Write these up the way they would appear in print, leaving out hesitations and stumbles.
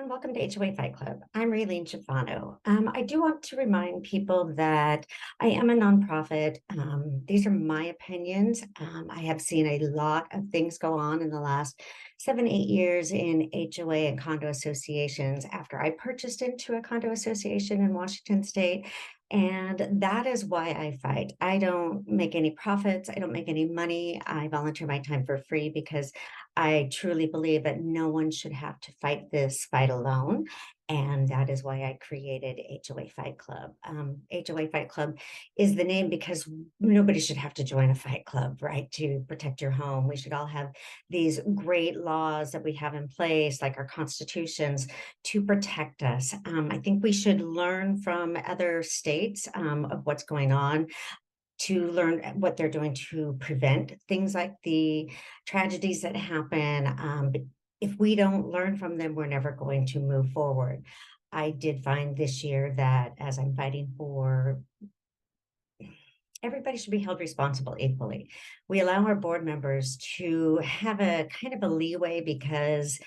everyone. Welcome to HOA Fight Club. I'm Raylene Schifano. I do want to remind people that I am a nonprofit. These are my opinions. I have seen a lot of things go on in the last 7, 8 years in HOA and condo associations after I purchased into a condo association in Washington State. And that is why I fight. I don't make any profits. I don't make any money. I volunteer my time for free because I truly believe that no one should have to fight this fight alone. And that is why I created HOA Fight Club. HOA Fight Club is the name because nobody should have to join a fight club, right, to protect your home. We should all have these great laws that we have in place, like our constitutions, to protect us. I think we should learn from other states of what's going on, to learn what they're doing to prevent things like the tragedies that happen. But if we don't learn from them, we're never going to move forward. I did find this year that as I'm fighting for everybody should be held responsible equally. We allow our board members to have a kind of a leeway because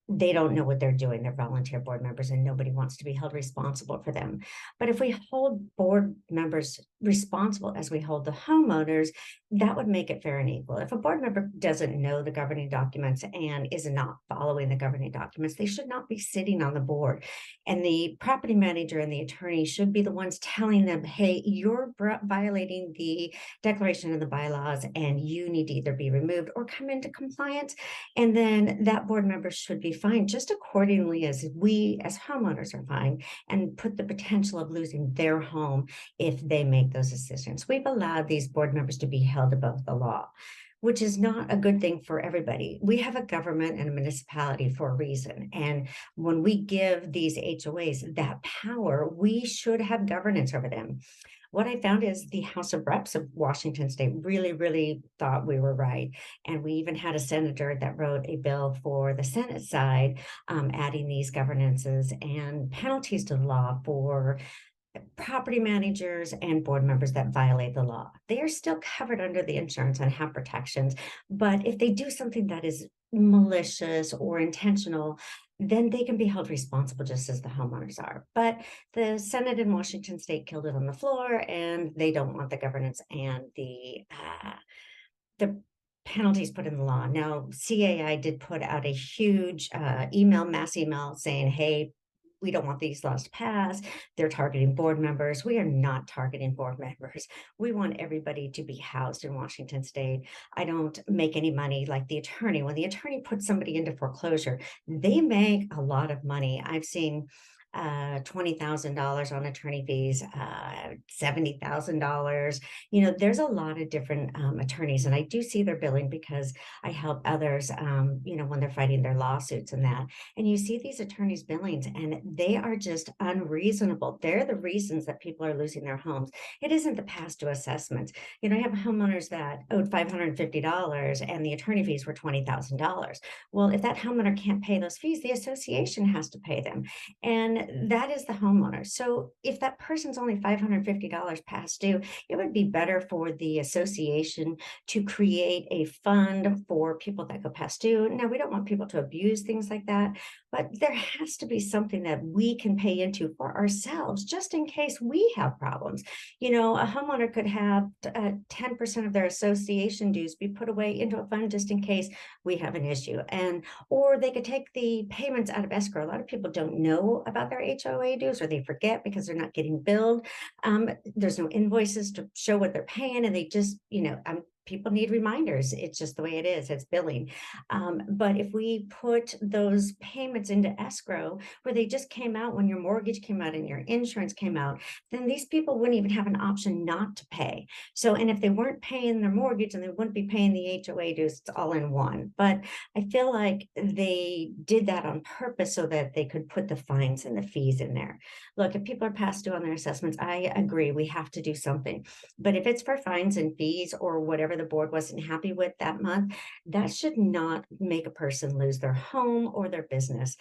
they don't know what they're doing. They're volunteer board members and nobody wants to be held responsible for them. But if we hold board members responsible as we hold the homeowners, that would make it fair and equal. If a board member doesn't know the governing documents and is not following the governing documents, they should not be sitting on the board. And the property manager and the attorney should be the ones telling them, hey, you're violating the declaration of the bylaws and you need to either be removed or come into compliance. And then that board member should be fined just accordingly as we as homeowners are fined, and put the potential of losing their home if they make those decisions. We've allowed these board members to be held above the law, which is not a good thing for everybody. We have a government and a municipality for a reason. And when we give these HOAs that power, we should have governance over them. What I found is the House of Reps of Washington State really thought we were right. And we even had a senator that wrote a bill for the Senate side, adding these governances and penalties to the law for property managers and board members that violate the law. They are still covered under the insurance and have protections. But if they do something that is malicious or intentional, then they can be held responsible just as the homeowners are. But the Senate in Washington State killed it on the floor, and they don't want the governance and the penalties put in the law. Now, CAI did put out a huge mass email saying, hey, we don't want these laws to pass. They're targeting board members. We are not targeting board members. We want everybody to be housed in Washington State. I don't make any money like the attorney. When the attorney puts somebody into foreclosure, they make a lot of money. I've seen $20,000 on attorney fees, $70,000. There's a lot of different attorneys, and I do see their billing because I help others, when they're fighting their lawsuits and that. And you see these attorneys' billings, and they are just unreasonable. They're the reasons that people are losing their homes. It isn't the past due assessments. I have homeowners that owed $550 and the attorney fees were $20,000. Well, if that homeowner can't pay those fees, the association has to pay them. And that is the homeowner. So if that person's only $550 past due, it would be better for the association to create a fund for people that go past due. Now, we don't want people to abuse things like that, but there has to be something that we can pay into for ourselves, just in case we have problems. A homeowner could have 10% of their association dues be put away into a fund just in case we have an issue. Or they could take the payments out of escrow. A lot of people don't know about their HOA dues, or they forget because they're not getting billed. There's no invoices to show what they're paying, and they just, people need reminders. It's just the way it is. It's billing. But if we put those payments into escrow where they just came out when your mortgage came out and your insurance came out, then these people wouldn't even have an option not to pay. So, and if they weren't paying their mortgage and they wouldn't be paying the HOA dues, it's all in one. But I feel like they did that on purpose so that they could put the fines and the fees in there. Look, if people are past due on their assessments, I agree we have to do something. But if it's for fines and fees or whatever whatever the board wasn't happy with that month, that should not make a person lose their home or their business.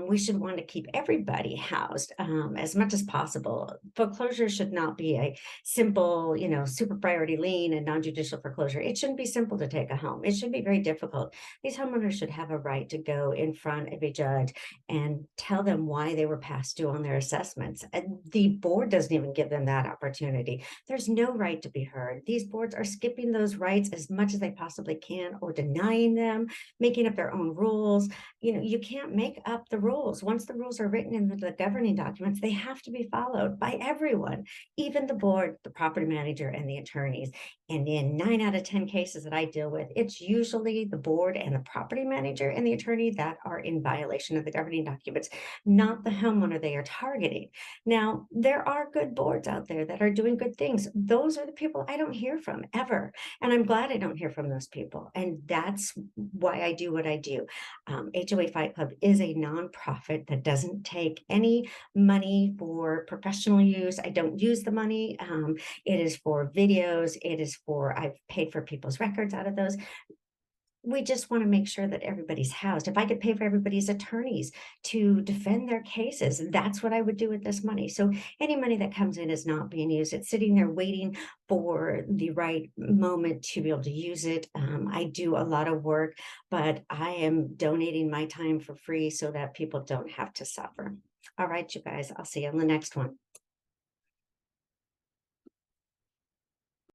We should want to keep everybody housed as much as possible. Foreclosure should not be a simple, super priority lien and non-judicial foreclosure. It shouldn't be simple to take a home. It should be very difficult. These homeowners should have a right to go in front of a judge and tell them why they were past due on their assessments. And the board doesn't even give them that opportunity. There's no right to be heard. These boards are skipping those rights as much as they possibly can or denying them, making up their own rules. You can't make up the rules. Once the rules are written in the governing documents, they have to be followed by everyone, even the board, the property manager, and the attorneys. And in 9 out of 10 cases that I deal with, it's usually the board and the property manager and the attorney that are in violation of the governing documents, not the homeowner they are targeting. Now, there are good boards out there that are doing good things. Those are the people I don't hear from ever. And I'm glad I don't hear from those people. And that's why I do what I do. HOA Fight Club is a nonprofit that doesn't take any money for professional use. I don't use the money. It is for videos. I've paid for people's records out of those. We just want to make sure that everybody's housed. If I could pay for everybody's attorneys to defend their cases, that's what I would do with this money. So any money that comes in is not being used. It's sitting there waiting for the right moment to be able to use it. I do a lot of work, but I am donating my time for free so that people don't have to suffer. All right, you guys, I'll see you on the next one.